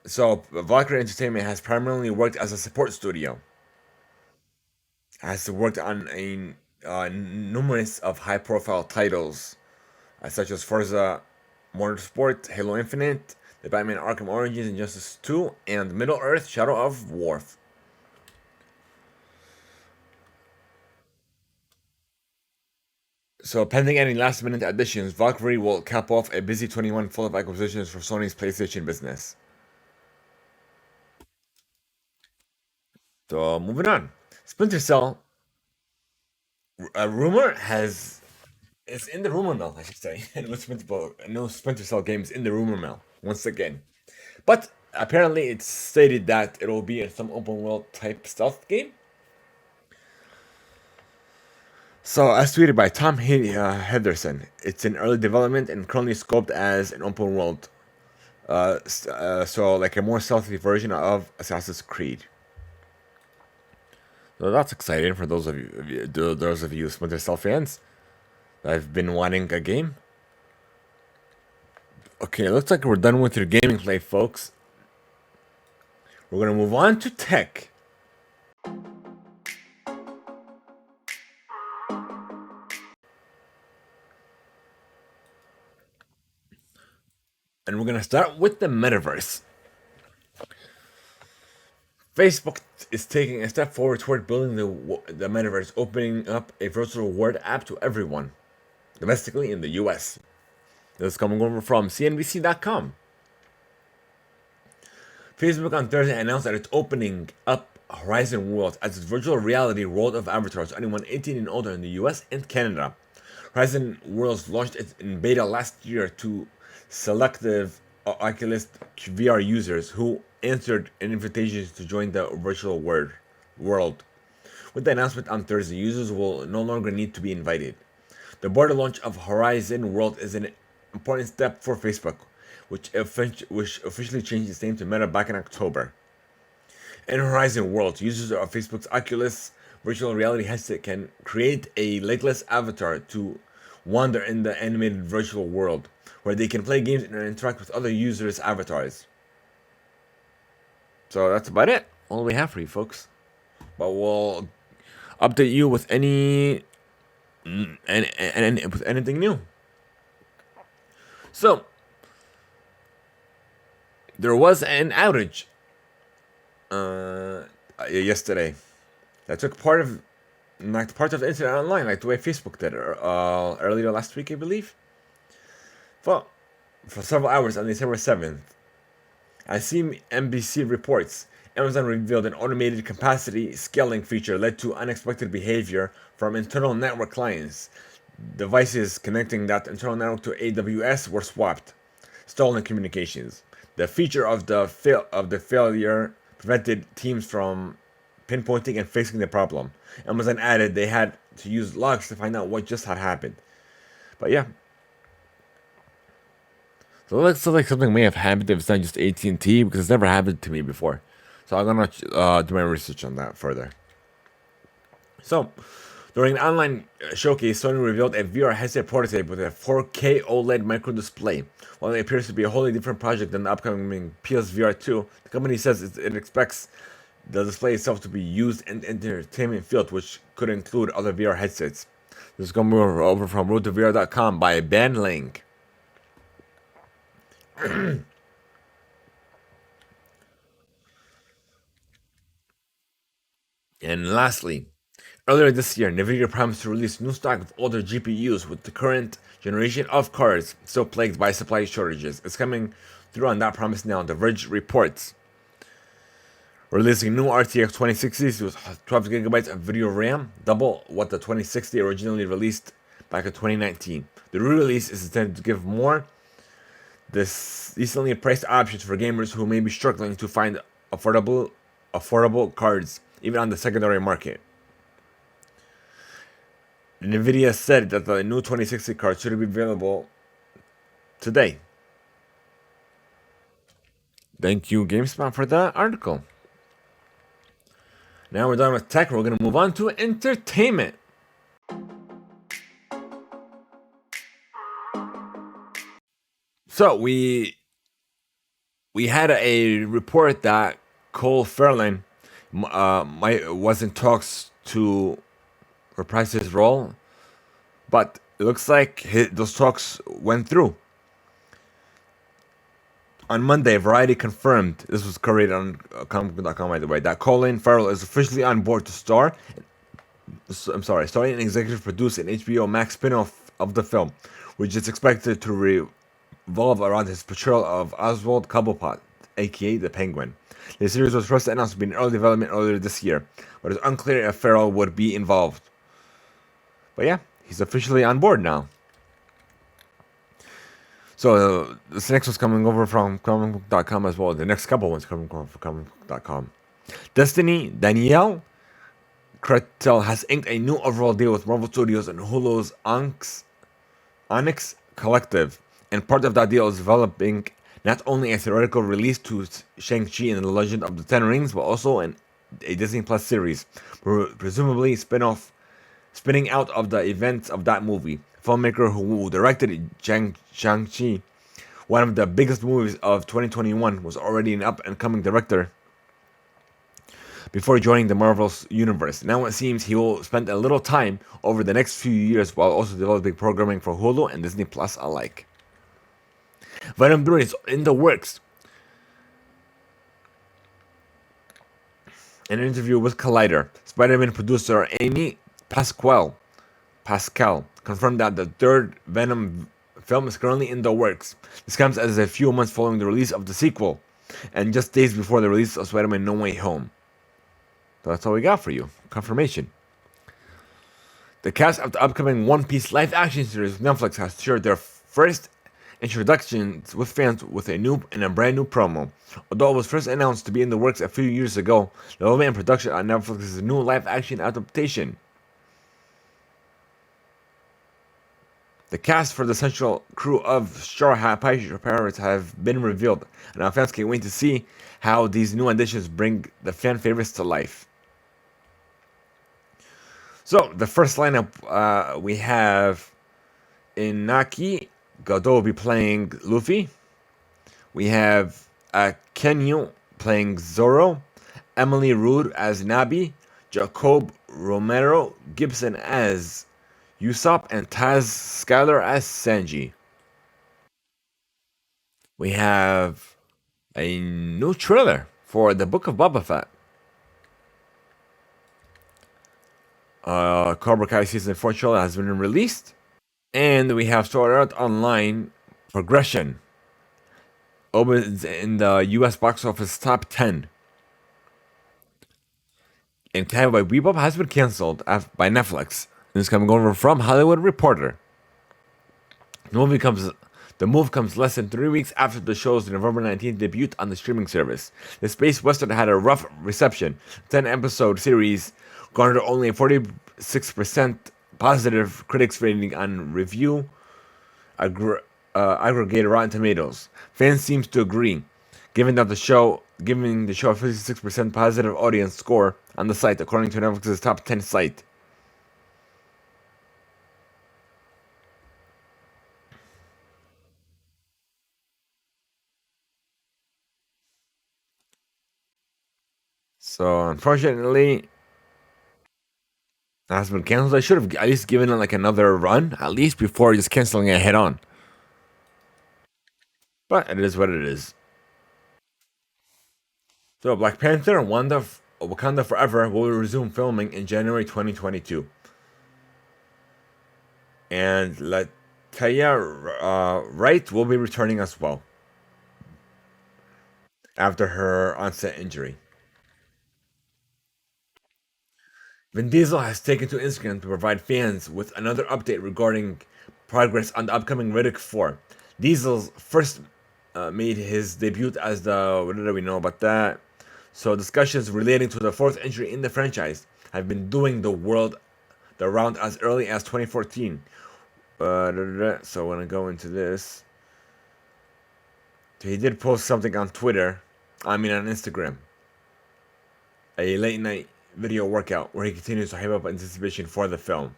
So, Valkyrie Entertainment has primarily worked as a support studio. Has worked on numerous of high-profile titles, such as Forza Motorsport, Halo Infinite, the Batman Arkham Origins, Injustice 2, and Middle-earth: Shadow of War. So, pending any last-minute additions, Valkyrie will cap off a busy 21 full of acquisitions for Sony's PlayStation business. So, moving on. Splinter Cell, a rumor has... It's in the rumor mill, I should say. No Splinter Cell games in the rumor mill, once again. But apparently it's stated that it will be some open world type stealth game. So, as tweeted by Tom Henderson, it's in early development and currently scoped as an open world. So, like a more stealthy version of Assassin's Creed. So that's exciting for those of you Splinter Cell fans that have been wanting a game. Okay, it looks like we're done with your gaming play, folks. We're gonna move on to tech. And we're gonna start with the metaverse. Facebook is taking a step forward toward building the metaverse, opening up a virtual world app to everyone, domestically in the US. This is coming over from CNBC.com. Facebook on Thursday announced that it's opening up Horizon Worlds as its virtual reality world of avatars to anyone 18 and older in the US and Canada. Horizon Worlds launched in beta last year to selective Oculus VR users who answered an invitation to join the virtual world. With the announcement on Thursday, users will no longer need to be invited. The border launch of Horizon World is an important step for Facebook, which officially changed its name to Meta back in October. In Horizon World, users of Facebook's Oculus virtual reality headset can create a legless avatar to wander in the animated virtual world, where they can play games and interact with other users' avatars. So that's about it. All we have for you, folks. But we'll update you with with anything new. So there was an outage yesterday that took part of the internet online, like the way Facebook did earlier last week, I believe. For several hours on December 7th, as CNBC reports, Amazon revealed an automated capacity scaling feature led to unexpected behavior from internal network clients. Devices connecting that internal network to AWS were swapped, stolen communications. The feature of the failure prevented teams from pinpointing and fixing the problem. Amazon added they had to use logs to find out what just had happened. But yeah. So it looks like something may have happened if it's not just AT&T, because it's never happened to me before. So I'm going to do my research on that further. So, during an online showcase, Sony revealed a VR headset prototype with a 4K OLED micro display. While it appears to be a wholly different project than the upcoming PSVR 2, the company says it expects the display itself to be used in the entertainment field, which could include other VR headsets. This is going over from roadtovr.com by Ben Lang. And lastly, earlier this year, Nvidia promised to release new stock of older GPUs with the current generation of cards still plagued by supply shortages. It's coming through on that promise now. The Verge reports. Releasing new RTX 2060s with 12 gigabytes of video RAM, double what the 2060 originally released back in 2019. The re-release is intended to give more decently priced options for gamers who may be struggling to find affordable cards, even on the secondary market. Nvidia said that the new 2060 card should be available today. Thank you, GameSpot, for that article. Now we're done with tech. We're going to move on to entertainment. So we had a report that Cole Fairlane was in talks to reprise his role, but it looks like those talks went through. On Monday, Variety confirmed, this was couriered on comic.com by the way, that Colin Farrell is officially on board to starring and executive produce an HBO Max spin-off of the film, which is expected to revolve around his portrayal of Oswald Cobblepot, aka the Penguin. The series was first announced to be in early development earlier this year, but it's unclear if Farrell would be involved. But yeah, he's officially on board now. So this next one's coming over from comic.com as well. The next couple ones coming from comic.com. Destiny Danielle Kretel has inked a new overall deal with Marvel Studios and Hulu's Onyx Collective, and part of that deal is developing not only a theoretical release to Shang-Chi and the Legend of the Ten Rings, but also a Disney Plus series, presumably spinning out of the events of that movie. Filmmaker who directed Shang-Chi, one of the biggest movies of 2021, was already an up-and-coming director before joining the Marvel's universe. Now it seems he will spend a little time over the next few years while also developing programming for Hulu and Disney Plus alike. Venom 3 is in the works. In an interview with Collider, Spider-Man producer Amy Pascal confirmed that the third Venom film is currently in the works. This comes as a few months following the release of the sequel, and just days before the release of Spider-Man No Way Home. So that's all we got for you. Confirmation. The cast of the upcoming One Piece live-action series with Netflix has shared their first introductions with fans with a brand new promo. Although it was first announced to be in the works a few years ago, the development and production on Netflix's new live-action adaptation. The cast for the central crew of Straw Hat Pirates have been revealed, and our fans can't wait to see how these new additions bring the fan favorites to life. So, the first lineup we have Inaki Godot will be playing Luffy. We have Kenyu playing Zoro, Emily Rude as Nabi, Jacob Romero Gibson as Usopp, and Taz Skylar as Sanji. We have a new trailer for the Book of Boba Fett. Cobra Kai Season 4 trailer has been released. And we have Sword Art Online Progression. Opens in the US box office top 10. And Cowboy Bebop has been cancelled by Netflix. This is coming over from Hollywood Reporter. The move comes less than 3 weeks after the show's November 19th debut on the streaming service. The space western had a rough reception. 10-episode series garnered only a 46% positive critics rating on review aggregated Rotten Tomatoes. Fans seems to agree, giving the show a 56% positive audience score on the site, according to Netflix's top 10 site. So unfortunately, it has been canceled. I should have at least given it like another run, at least before just canceling it head on. But it is what it is. So Black Panther and Wakanda Forever will resume filming in January 2022. And Lataya Wright will be returning as well after her onset injury. Vin Diesel has taken to Instagram to provide fans with another update regarding progress on the upcoming Riddick 4. Diesel's first made his debut as what did we know about that? So discussions relating to the fourth entry in the franchise have been doing the round as early as 2014. So when I go into this, he did post something on on Instagram. A late night video workout where he continues to hype up anticipation for the film.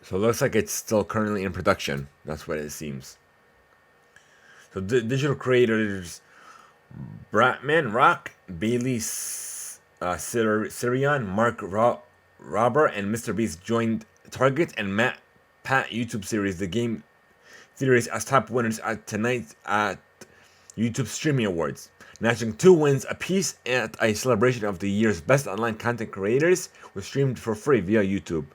So it looks like it's still currently in production. That's what it seems. So digital creators Bratman Rock, Bailey Sirion, Mark Robber, and Mr. Beast joined Target and Pat YouTube series The Game Theories as top winners at tonight's YouTube Streaming Awards, notching 2 wins apiece at a celebration of the year's best online content creators was streamed for free via YouTube.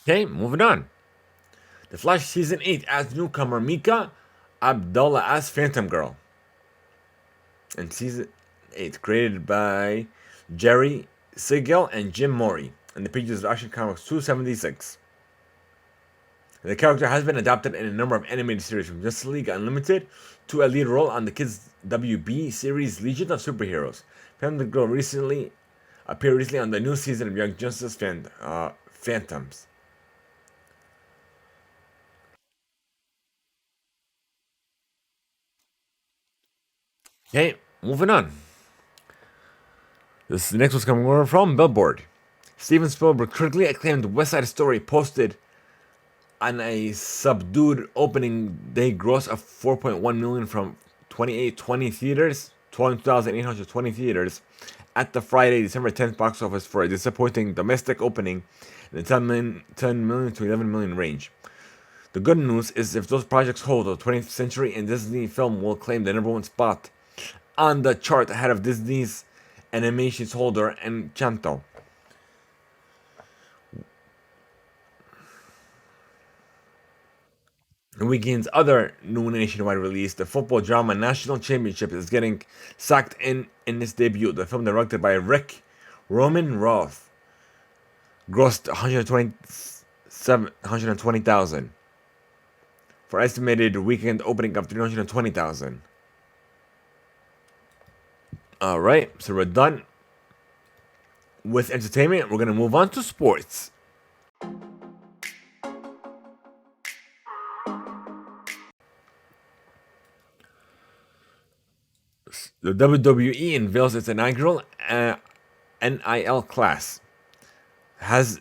Okay, moving on. The Flash Season 8 adds newcomer Mika Abdullah as Phantom Girl. And Season 8, created by Jerry Siegel and Jim Morey, and the pages of Action Comics 276. The character has been adapted in a number of animated series, from Justice League Unlimited to a lead role on the kids' WB series Legion of Superheroes. Phantom Girl appeared recently on the new season of Young Justice Phantoms. Okay, moving on. The next one's coming over from Billboard. Steven Spielberg critically acclaimed West Side Story posted on a subdued opening day gross of $4.1 million from 2820 theaters 22,820 theaters at the Friday, December 10th box office for a disappointing domestic opening in the 10 million to 11 million range. The good news is if those projects hold, the 20th Century and Disney film will claim the number one spot on the chart ahead of Disney's Animations holder Encanto. The weekend's other new nationwide release, the football drama National Championship, is getting sacked in its debut. The film, directed by Rick Roman Roth, grossed 120,000 for estimated weekend opening of 320,000. All right, so we're done with entertainment. We're gonna move on to sports. The WWE unveils its inaugural NIL class. Has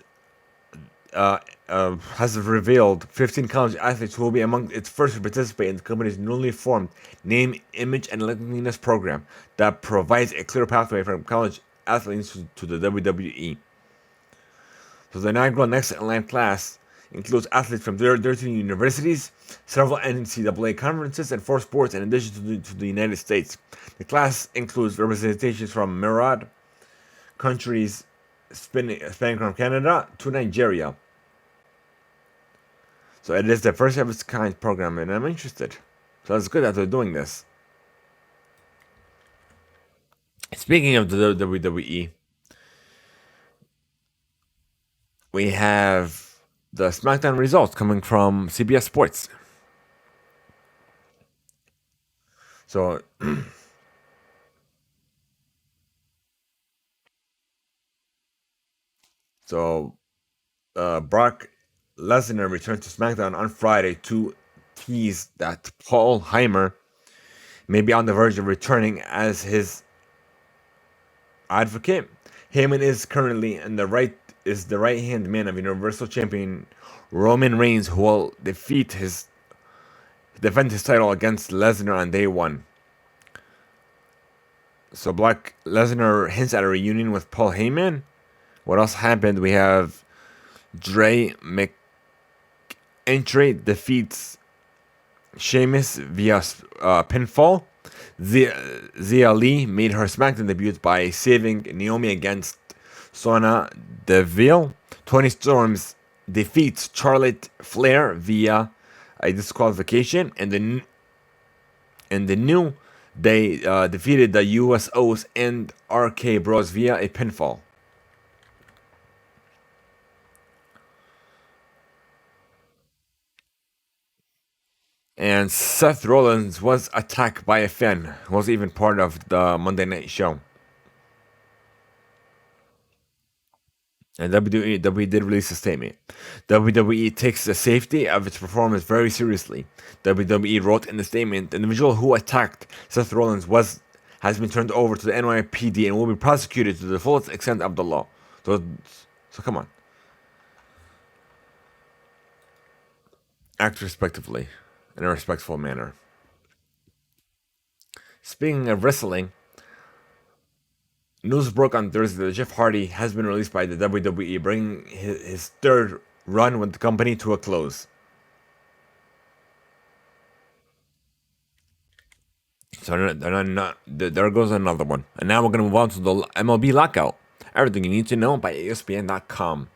revealed 15 college athletes who will be among its first to participate in the company's newly formed Name, Image, and Likeness program that provides a clear pathway from college athletes to the WWE. So the inaugural Next in Line class includes athletes from 13 universities, several NCAA conferences, and 4 sports in addition to the United States. The class includes representations from myriad countries spanning from Canada to Nigeria. So it is the first of its kind program, and I'm interested. So it's good that they're doing this. Speaking of the WWE, we have the SmackDown results coming from CBS Sports. So, Brock Lesnar returned to SmackDown on Friday to tease that Paul Heyman may be on the verge of returning as his advocate. Heyman is currently the right hand man of Universal Champion Roman Reigns, who will defend his title against Lesnar on day one. So Brock Lesnar hints at a reunion with Paul Heyman. What else happened? We have Dre McEntry defeats Sheamus via pinfall. Zia Lee made her SmackDown debut by saving Naomi against Sonya Deville. Toni Storms defeats Charlotte Flair via a disqualification, and the new they defeated the USOs and RK Bros via a pinfall. And Seth Rollins was attacked by a fan who was even part of the Monday Night Show. And WWE did release a statement. WWE takes the safety of its performance very seriously. WWE wrote in the statement, the individual who attacked Seth Rollins has been turned over to the NYPD and will be prosecuted to the fullest extent of the law. So come on. Act respectively, in a respectful manner. Speaking of wrestling, news broke on Thursday that Jeff Hardy has been released by the WWE, bringing his third run with the company to a close. So there goes another one. And now we're going to move on to the MLB lockout. Everything you need to know by ESPN.com.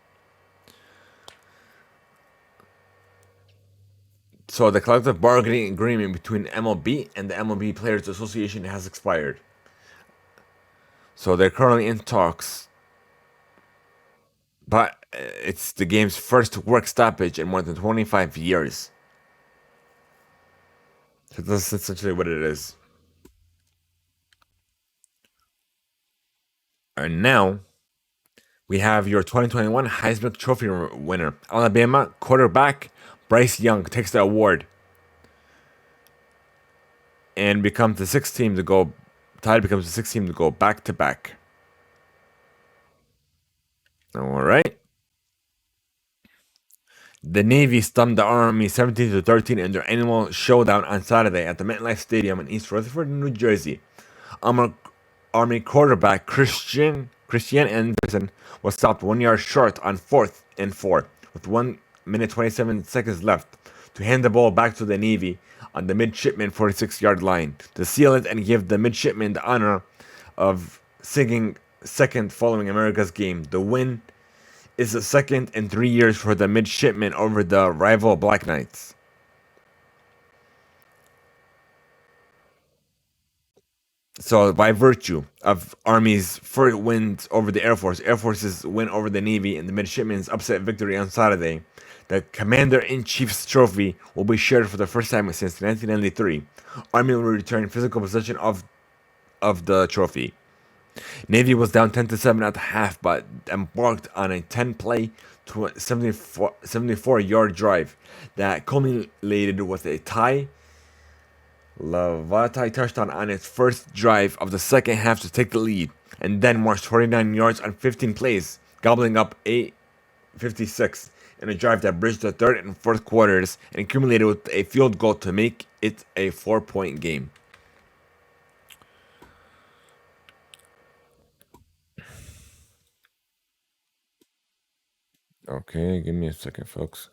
So the collective bargaining agreement between MLB and the MLB Players Association has expired. So they're currently in talks. But it's the game's first work stoppage in more than 25 years. So that's essentially what it is. And now, we have your 2021 Heisman Trophy winner. Alabama quarterback Bryce Young takes the award and becomes the sixth team to go. Tide becomes the sixth team to go back to back. All right. The Navy stunned the Army 17-13 in their annual showdown on Saturday at the MetLife Stadium in East Rutherford, New Jersey. Army quarterback Christian Anderson was stopped 1 yard short on 4th and 4 with 1 minute 27 seconds left to hand the ball back to the Navy on the midshipman 46-yard line to seal it and give the midshipmen the honor of singing second following America's game. The win is the second in 3 years for the midshipmen over the rival Black Knights. So, by virtue of Army's first wins over the Air Force's win over the Navy, and the midshipmen's upset victory on Saturday, the Commander-in-Chief's trophy will be shared for the first time since 1993. Army will return physical possession of the trophy. Navy was down 10-7 at the half, but embarked on a 10-play 74-yard drive that culminated with a Lavatai touchdown on its first drive of the second half to take the lead, and then marched 49 yards on 15 plays, gobbling up 8:56 in a drive that bridged the third and fourth quarters and accumulated with a field goal to make it a 4-point game. Okay, give me a second, folks.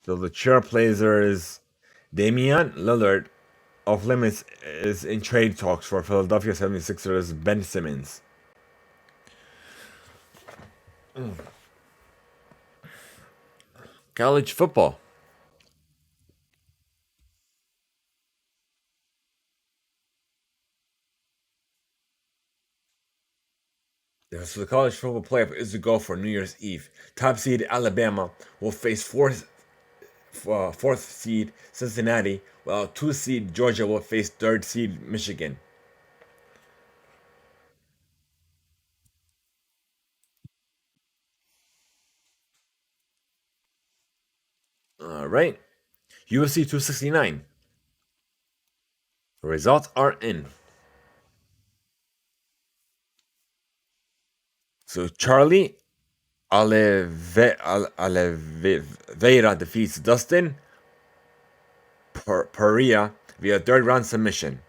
So the trailblazer is Damian Lillard. Off limits is in trade talks for Philadelphia 76ers Ben Simmons. College football. So the college football playoff is to go for New Year's Eve. Top seed Alabama will face fourth seed Cincinnati, while 2 seed Georgia will face 3rd seed Michigan. All right, UFC 269. The results are in. So Charlie Oliveira defeats Dustin Pereira via third round submission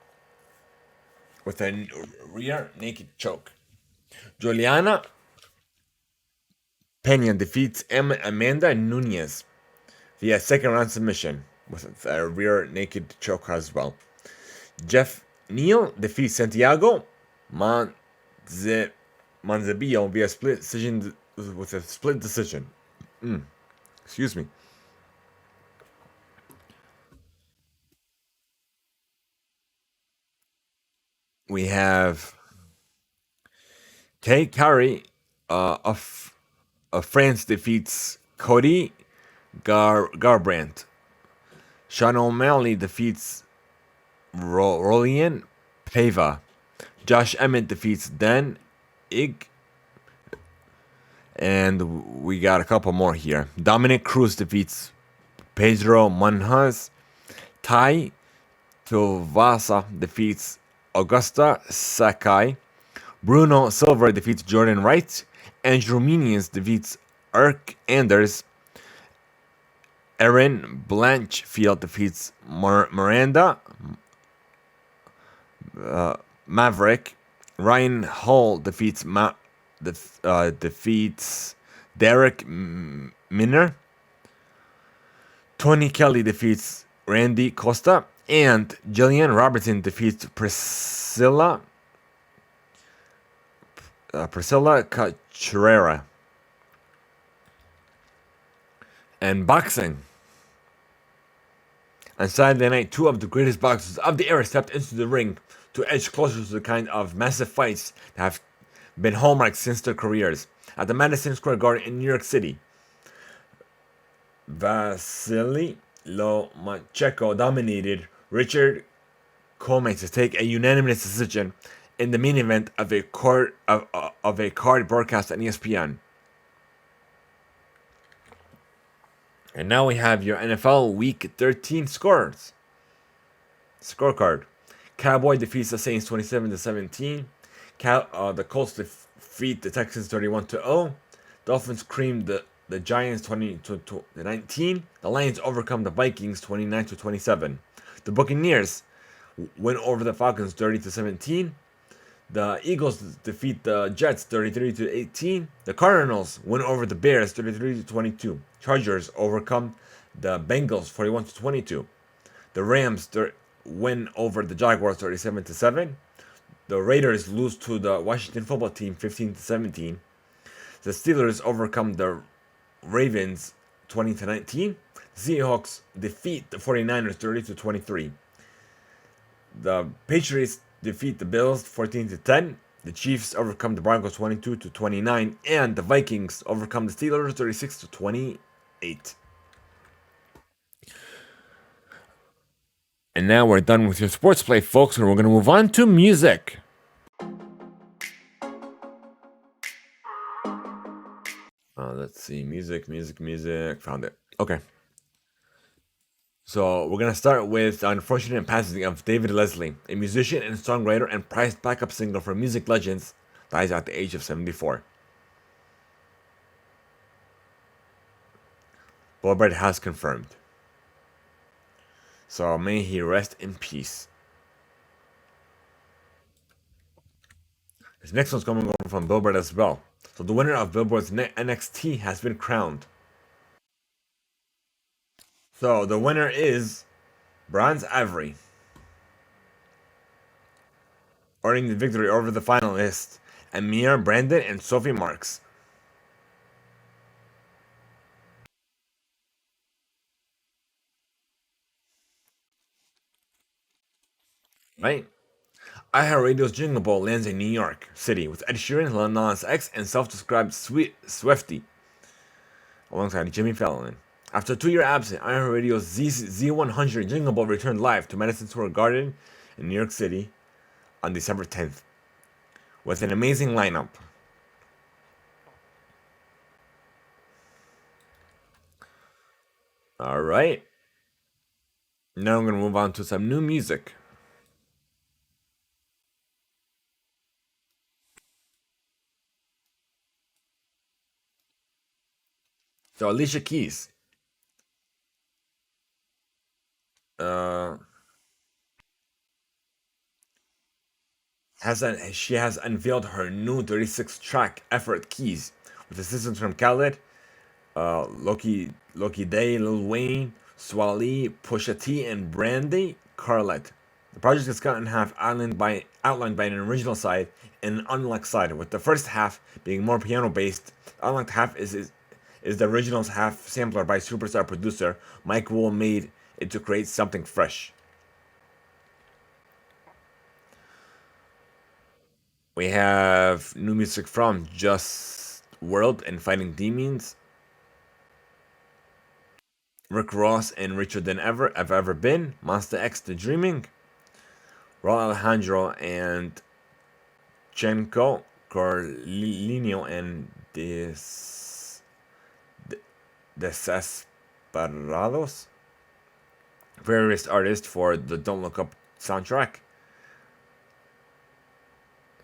with a rear naked choke. Juliana Pena defeats Amanda Nunez via second round submission with a rear naked choke as well. Jeff Neal defeats Santiago Manzabillo via split decision with a split decision. Excuse me. We have Tay Carey of France defeats Cody Garbrandt. Sean O'Malley defeats Rolian Pava. Josh Emmett defeats Dan Ig. And we got a couple more here. Dominic Cruz defeats Pedro Munhoz. Tai Tuivasa defeats Augusta Sakai. Bruno Silva defeats Jordan Wright. Andrew Meanies defeats Eric Anders. Erin Blanchfield defeats Miranda Maverick. Ryan Hall defeats Derek Minner. Tony Kelly defeats Randy Costa. And Jillian Robertson defeats Priscilla Cabrera. And boxing. On Saturday night, 2 of the greatest boxers of the era stepped into the ring to edge closer to the kind of massive fights that have been hallmarks since their careers. At the Madison Square Garden in New York City, Vasily Lomachenko dominated Richard Coleman to take a unanimous decision in the main event of a card broadcast on ESPN. And now we have your NFL Week 13 scorecard. Cowboy defeats the Saints 27-17. The Colts defeat the Texans 31-0. Dolphins cream the Giants 20-19. The Lions overcome the Vikings 29-27. The Buccaneers win over the Falcons 30-17. The Eagles defeat the Jets 33-18. The Cardinals win over the Bears 33-22. Chargers overcome the Bengals 41-22. The Rams win over the Jaguars 37-7. The Raiders lose to the Washington football team 15-17. The Steelers overcome the Ravens 20-19. The Seahawks defeat the 49ers 30-23. The Patriots defeat the Bills 14-10. The Chiefs overcome the Broncos 22-29, and the Vikings overcome the Steelers 36-28. And now we're done with your sports play, folks, and we're going to move on to music. Let's see, music. Found it. Okay. So we're going to start with the unfortunate passing of David Leslie, a musician and songwriter and prized backup singer for music legends, dies at the age of 74. Billboard has confirmed. So may he rest in peace. This next one's coming over from Billboard as well. So the winner of Billboard's NXT has been crowned. So the winner is Bronze Ivory, earning the victory over the finalists Amir, Brandon, and Sophie Marks. Right? iHeartRadio's Jingle Ball lands in New York City with Ed Sheeran, Lil Nas X, and self-described Swiftie, alongside Jimmy Fallon. After a 2-year absence, iHeartRadio's Z100 Jingle Ball returned live to Madison Square Garden in New York City on December 10th with an amazing lineup. Alright. Now I'm going to move on to some new music. So Alicia Keys she has unveiled her new 36-track effort Keys with assistance from Khaled, Loki Day, Lil Wayne, Swally, Pusha T, and Brandy Carlette. The project is cut in half, outlined by an original side and an unlocked side, with the first half being more piano based. The unlocked half is the original's half sampler by superstar producer Mike Wool made it to create something fresh. We have new music from Just World and Fighting Demons, Rick Ross and Richer Than Ever, I've Ever Been, Monster X The Dreaming, Raul Alejandro and Chenko Corlino and Desesperados, various artists for the Don't Look Up soundtrack.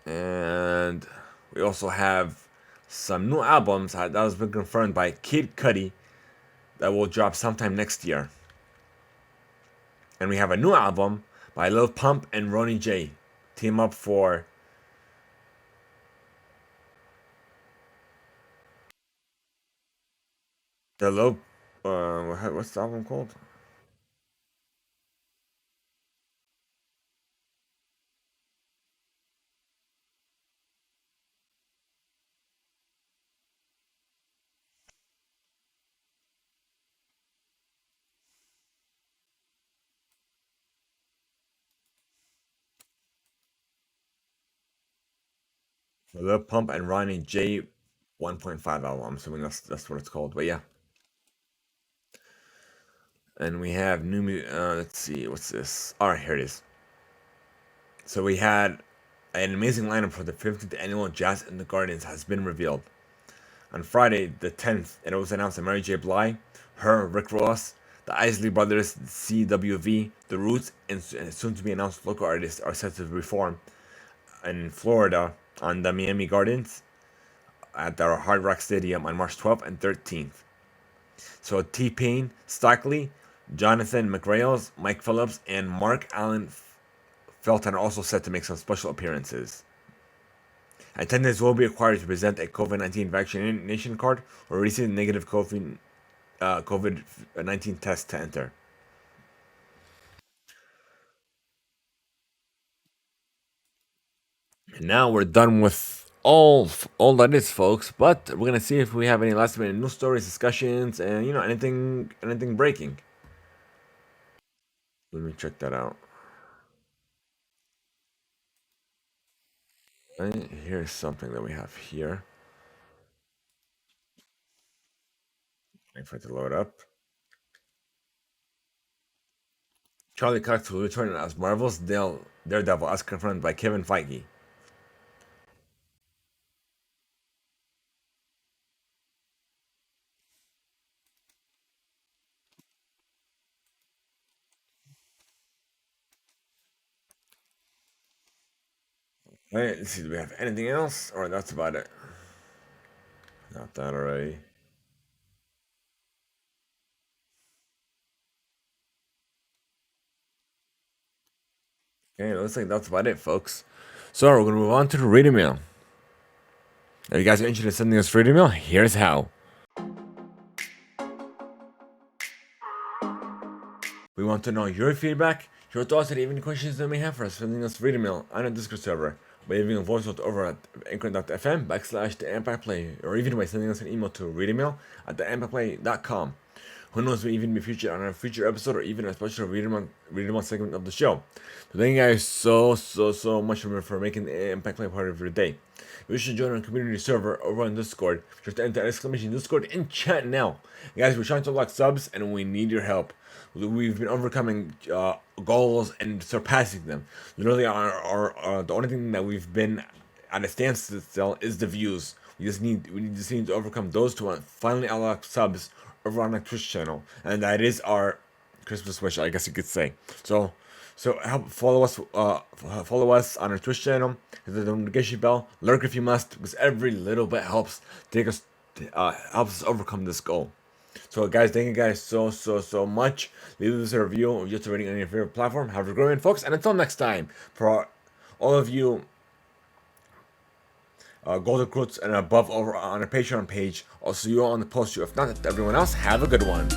And we also have some new albums that has been confirmed by Kid Cudi that will drop sometime next year. And we have a new album by Lil Pump and Ronnie J. Team up for the Lil what's the album called? The Lil Pump and Ronnie J 1.5 album. I'm assuming that's what it's called. But yeah. And we have new let's see, what's this? Alright, here it is. So we had an amazing lineup for the 50th annual Jazz in the Gardens has been revealed. On Friday the 10th, it was announced that Mary J. Blige, her, Rick Ross, The Isley Brothers, CWV, The Roots, and soon to be announced local artists are set to perform in Florida on the Miami Gardens at their Hard Rock Stadium on March 12th and 13th. So T-Pain, Stockley, Jonathan McRails, Mike Phillips, and Mark Allen Felton are also set to make some special appearances. Attendance will be required to present a COVID-19 vaccination card or receive a negative COVID-19 test to enter. And now we're done with all that is, folks. But we're gonna see if we have any last minute news stories, discussions, and anything breaking. Let me check that out. Right, here's something that we have here. Wait for it to load up. Charlie Cox will return as Marvel's Daredevil as confirmed by Kevin Feige. Alright, let's see, do we have anything else? Or that's about it. Not that already. Okay, it looks like that's about it, folks. So we're gonna move on to the reading mail. If you guys are interested in sending us reading mail, here's how. We want to know your feedback, your thoughts, and even questions that you may have for us, sending us reading mail on our Discord server, by leaving a voice note over at anchor.fm/TheImpactPlay, or even by sending us an email to readingmail@TheImpactPlay.com. Who knows, we even be featured on a future episode or even a special reading mail segment of the show. So thank you guys so much for making the Impact Play part of your day. If you should join our community server over on Discord, just enter !Discord in chat now. Guys, we're trying to unlock subs and we need your help. We've been overcoming goals and surpassing them. Literally, the only thing that we've been at a standstill is the views. We just need to overcome those to finally unlock subs over on our Twitch channel, and that is our Christmas wish, I guess you could say. So help follow us on our Twitch channel, hit the notification bell, lurk if you must, because every little bit helps helps us overcome this goal. So guys, thank you guys so much. Leave us a review or just a rating on your favorite platform. Have a great one, folks, and until next time, for all of you gold recruits and above over on our Patreon page, I'll see you all on the post. If not, everyone else, have a good one.